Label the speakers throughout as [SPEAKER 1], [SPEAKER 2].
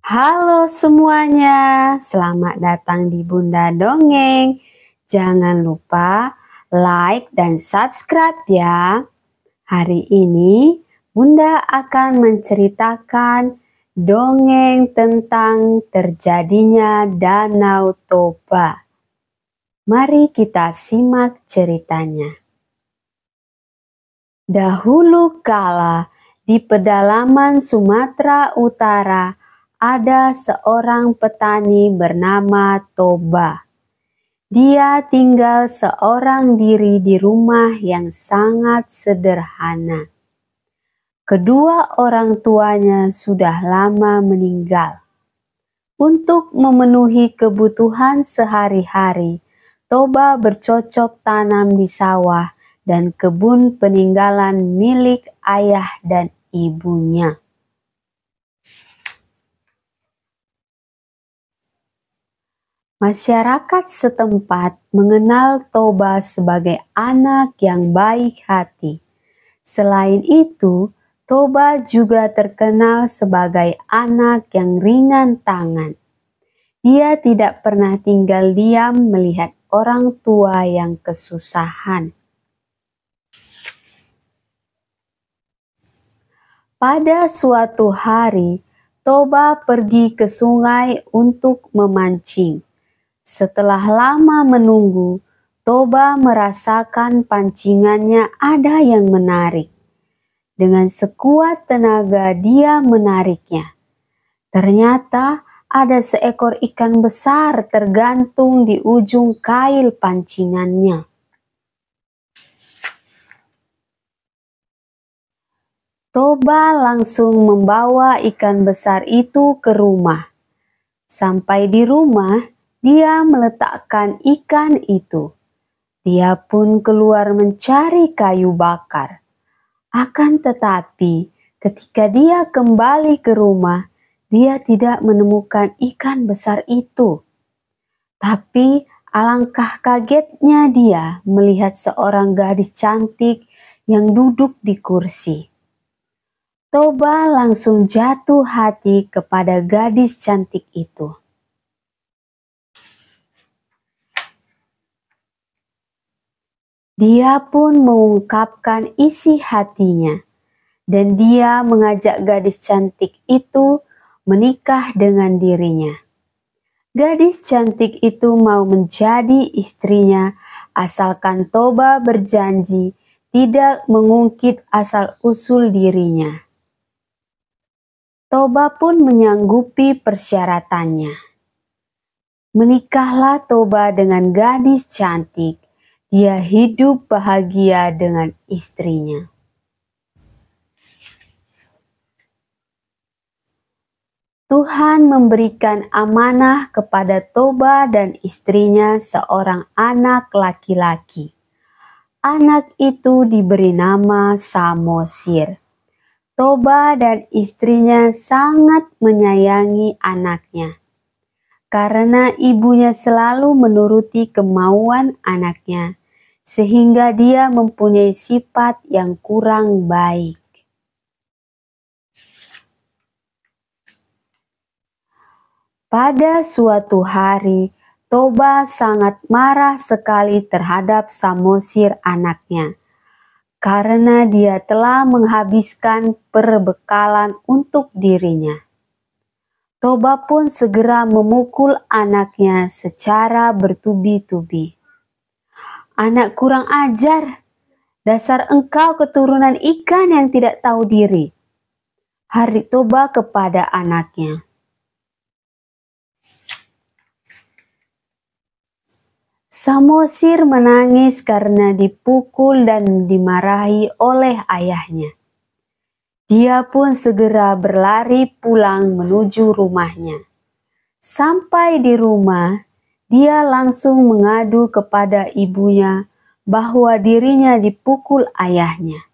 [SPEAKER 1] Halo semuanya, selamat datang di Bunda Dongeng. Jangan lupa like dan subscribe ya. Hari ini Bunda akan menceritakan dongeng tentang terjadinya Danau Toba. Mari kita simak ceritanya. Dahulu kala di pedalaman Sumatera Utara ada seorang petani bernama Toba. Dia tinggal seorang diri di rumah yang sangat sederhana. Kedua orang tuanya sudah lama meninggal. Untuk memenuhi kebutuhan sehari-hari, Toba bercocok tanam di sawah dan kebun peninggalan milik ayah dan ibunya. Masyarakat setempat mengenal Toba sebagai anak yang baik hati. Selain itu, Toba juga terkenal sebagai anak yang ringan tangan. Dia tidak pernah tinggal diam melihat orang tua yang kesusahan. Pada suatu hari, Toba pergi ke sungai untuk memancing. Setelah lama menunggu, Toba merasakan pancingannya ada yang menarik. Dengan sekuat tenaga dia menariknya. Ternyata ada seekor ikan besar tergantung di ujung kail pancingannya. Toba langsung membawa ikan besar itu ke rumah. Sampai di rumah, dia meletakkan ikan itu. Dia pun keluar mencari kayu bakar. Akan tetapi, ketika dia kembali ke rumah, dia tidak menemukan ikan besar itu. Tapi alangkah kagetnya dia melihat seorang gadis cantik yang duduk di kursi. Toba langsung jatuh hati kepada gadis cantik itu. Dia pun mengungkapkan isi hatinya, dan dia mengajak gadis cantik itu menikah dengan dirinya. Gadis cantik itu mau menjadi istrinya asalkan Toba berjanji tidak mengungkit asal-usul dirinya. Toba pun menyanggupi persyaratannya. Menikahlah Toba dengan gadis cantik. Dia hidup bahagia dengan istrinya. Tuhan memberikan amanah kepada Toba dan istrinya seorang anak laki-laki. Anak itu diberi nama Samosir. Toba dan istrinya sangat menyayangi anaknya. Karena ibunya selalu menuruti kemauan anaknya, sehingga dia mempunyai sifat yang kurang baik. Pada suatu hari, Toba sangat marah sekali terhadap Samosir anaknya, karena dia telah menghabiskan perbekalan untuk dirinya. Toba pun segera memukul anaknya secara bertubi-tubi. "Anak kurang ajar, dasar engkau keturunan ikan yang tidak tahu diri," harik Toba kepada anaknya. Samosir menangis karena dipukul dan dimarahi oleh ayahnya. Dia pun segera berlari pulang menuju rumahnya. Sampai di rumah, dia langsung mengadu kepada ibunya bahwa dirinya dipukul ayahnya.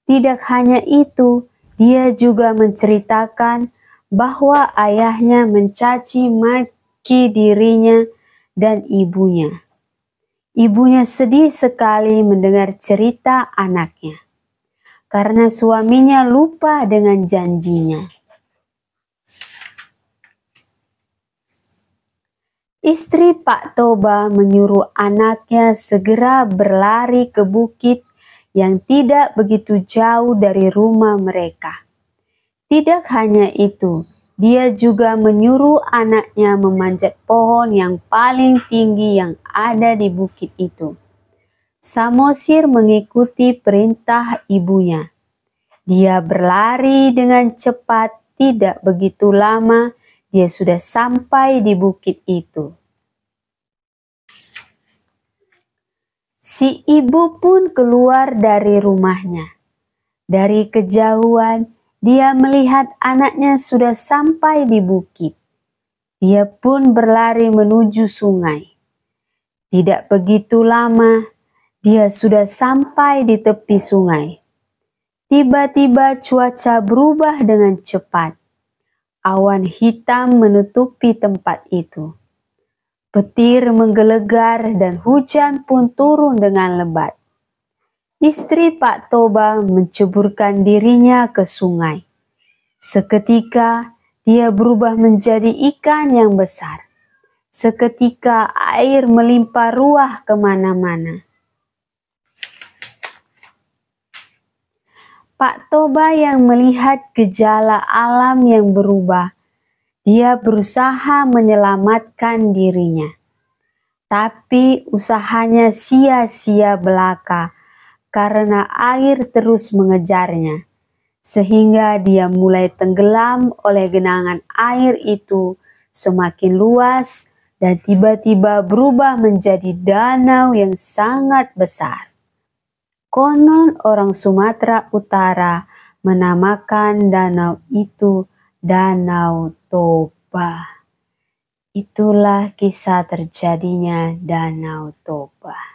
[SPEAKER 1] Tidak hanya itu, dia juga menceritakan bahwa ayahnya mencaci maki dirinya dan ibunya. Ibunya sedih sekali mendengar cerita anaknya, karena suaminya lupa dengan janjinya. Istri Pak Toba menyuruh anaknya segera berlari ke bukit yang tidak begitu jauh dari rumah mereka. Tidak hanya itu, dia juga menyuruh anaknya memanjat pohon yang paling tinggi yang ada di bukit itu. Samosir mengikuti perintah ibunya. Dia berlari dengan cepat, tidak begitu lama dia sudah sampai di bukit itu. Si ibu pun keluar dari rumahnya. Dari kejauhan, dia melihat anaknya sudah sampai di bukit. Dia pun berlari menuju sungai. Tidak begitu lama, dia sudah sampai di tepi sungai. Tiba-tiba cuaca berubah dengan cepat. Awan hitam menutupi tempat itu. Petir menggelegar dan hujan pun turun dengan lebat. Istri Pak Toba menceburkan dirinya ke sungai. Seketika dia berubah menjadi ikan yang besar. Seketika air melimpah ruah kemana-mana. Pak Toba yang melihat gejala alam yang berubah, dia berusaha menyelamatkan dirinya. Tapi usahanya sia-sia belaka karena air terus mengejarnya. Sehingga dia mulai tenggelam oleh genangan air itu semakin luas dan tiba-tiba berubah menjadi danau yang sangat besar. Konon orang Sumatera Utara menamakan danau itu Danau Toba. Itulah kisah terjadinya Danau Toba.